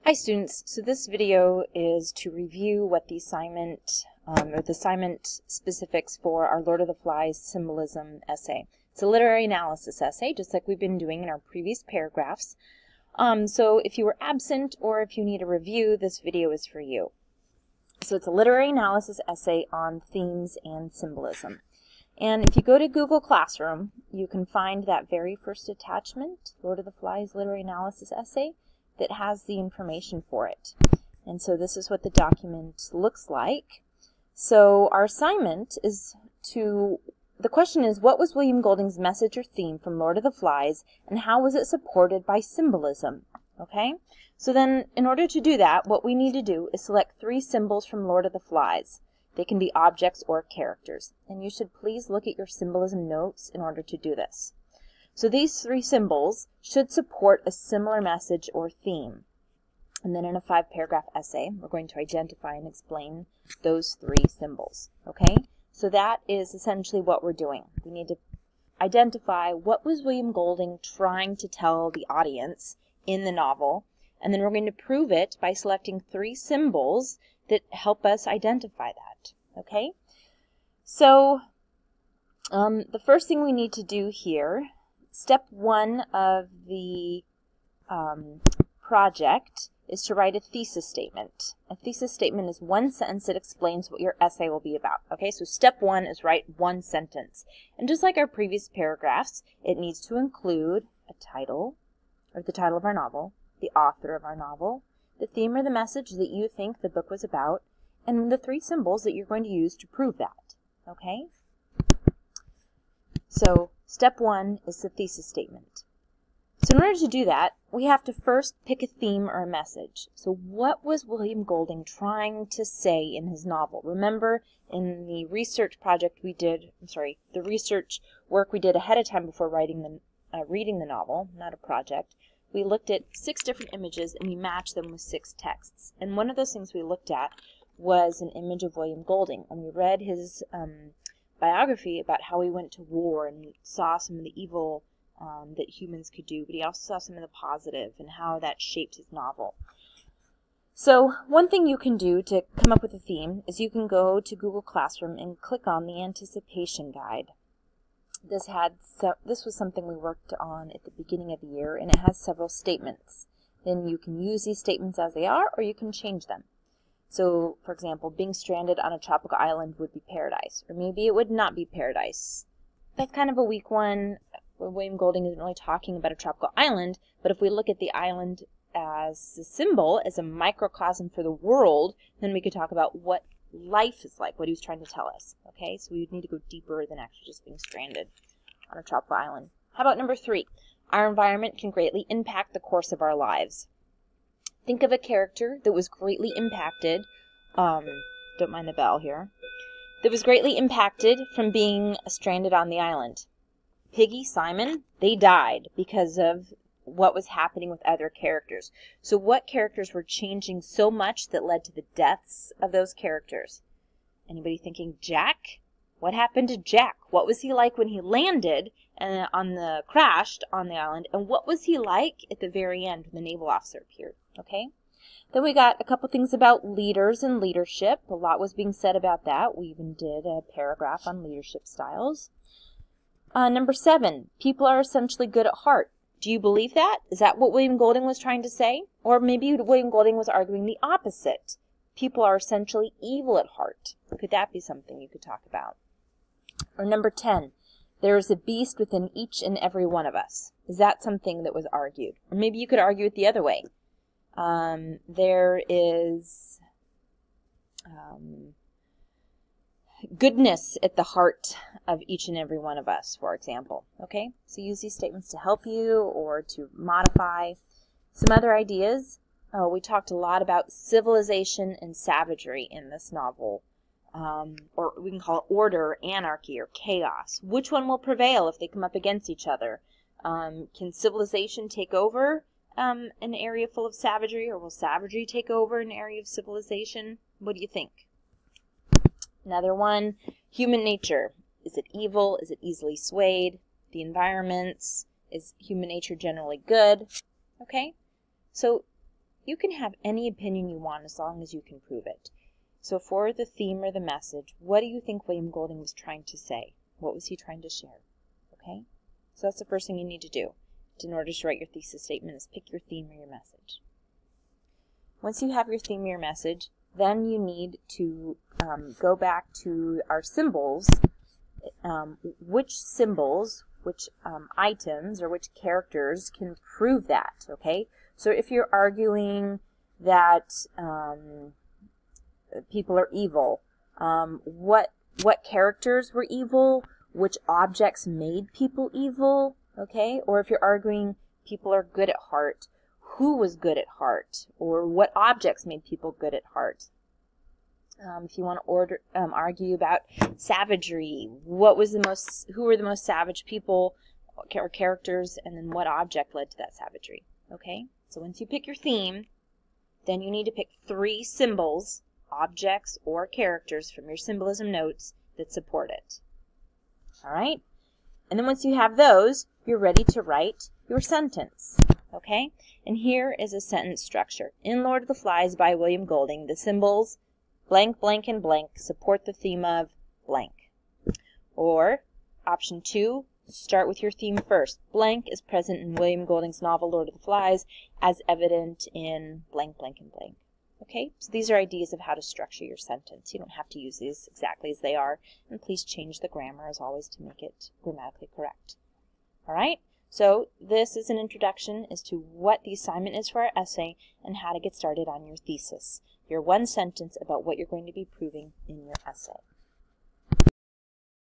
Hi students, so this video is to review what the assignment or the assignment specifics for our Lord of the Flies symbolism essay. It's a literary analysis essay, just like we've been doing in our previous paragraphs. So if you were absent or if you need a review, this video is for you. So it's a literary analysis essay on themes and symbolism. And if you go to Google Classroom, you can find that very first attachment, Lord of the Flies Literary Analysis Essay, that has the information for it. And so this is what the document looks like. So our assignment is the question is, what was William Golding's message or theme from Lord of the Flies, and how was it supported by symbolism? Okay? So then, in order to do that, what we need to do is select 3 symbols from Lord of the Flies. They can be objects or characters. And you should please look at your symbolism notes in order to do this. So these 3 symbols should support a similar message or theme. And then in a 5-paragraph essay, we're going to identify and explain those 3 symbols. Okay? So that is essentially what we're doing. We need to identify what was William Golding trying to tell the audience in the novel, and then we're going to prove it by selecting 3 symbols that help us identify that. Okay? So the first thing we need to do here, step 1 of the project is to write a thesis statement. A thesis statement is 1 sentence that explains what your essay will be about. Okay, so step 1 is write 1 sentence. And just like our previous paragraphs, it needs to include a title, or the title of our novel, the author of our novel, the theme or the message that you think the book was about, and the 3 symbols that you're going to use to prove that. Okay? So step 1 is the thesis statement. So in order to do that, we have to first pick a theme or a message. So what was William Golding trying to say in his novel? Remember, in the research project we did, the research work we did ahead of time before reading the novel, not a project, we looked at 6 different images and we matched them with 6 texts. And one of those things we looked at was an image of William Golding. And we read his biography about how he went to war and saw some of the evil that humans could do, but he also saw some of the positive and how that shaped his novel. So one thing you can do to come up with a theme is you can go to Google Classroom and click on the anticipation guide. This was something we worked on at the beginning of the year, and it has several statements. Then you can use these statements as they are, or you can change them. So, for example, being stranded on a tropical island would be paradise, or maybe it would not be paradise. That's kind of a weak one. William Golding isn't really talking about a tropical island, but if we look at the island as a symbol, as a microcosm for the world, then we could talk about what life is like, what he was trying to tell us. Okay, so we would need to go deeper than actually just being stranded on a tropical island. How about number 3? Our environment can greatly impact the course of our lives. Think of a character that was greatly impacted, don't mind the bell here, that was greatly impacted from being stranded on the island. Piggy, Simon, they died because of what was happening with other characters. So what characters were changing so much that led to the deaths of those characters? Anybody thinking Jack? What happened to Jack? What was he like when he landed and crashed on the island? And what was he like at the very end when the naval officer appeared? Okay. Then we got a couple things about leaders and leadership. A lot was being said about that. We even did a paragraph on leadership styles. Number 7, people are essentially good at heart. Do you believe that? Is that what William Golding was trying to say? Or maybe William Golding was arguing the opposite. People are essentially evil at heart. Could that be something you could talk about? Or number 10, there is a beast within each and every one of us. Is that something that was argued? Or maybe you could argue it the other way. There is goodness at the heart of each and every one of us, for example. Okay, so use these statements to help you or to modify. Some other ideas. We talked a lot about civilization and savagery in this novel. Or we can call it order, anarchy, or chaos. Which one will prevail if they come up against each other? Can civilization take over an area full of savagery, or will savagery take over an area of civilization? What do you think? Another one, human nature. Is it evil? Is it easily swayed? The environments. Is human nature generally good? Okay? So You can have any opinion you want as long as you can prove it. So for the theme or the message, what do you think William Golding was trying to say? What was he trying to share? Okay? So that's the first thing you need to do in order to write your thesis statement, is pick your theme or your message. Once you have your theme or your message, then you need to go back to our symbols. Which symbols, which items, or which characters can prove that, okay? So if you're arguing that people are evil, what characters were evil, which objects made people evil, okay? Or if you're arguing people are good at heart, who was good at heart, or what objects made people good at heart? If you want to argue about savagery, who were the most savage people or characters, and then what object led to that savagery? Okay, so once you pick your theme, then you need to pick 3 symbols, objects, or characters from your symbolism notes that support it. All right, and then once you have those, you're ready to write your sentence. Okay, and here is a sentence structure. In Lord of the Flies by William Golding, the symbols blank, blank, and blank support the theme of blank. Or, option 2, start with your theme first. Blank is present in William Golding's novel Lord of the Flies, as evident in blank, blank, and blank. Okay, so these are ideas of how to structure your sentence. You don't have to use these exactly as they are, and please change the grammar as always to make it grammatically correct. All right, so this is an introduction as to what the assignment is for our essay and how to get started on your thesis. Your one sentence about what you're going to be proving in your essay.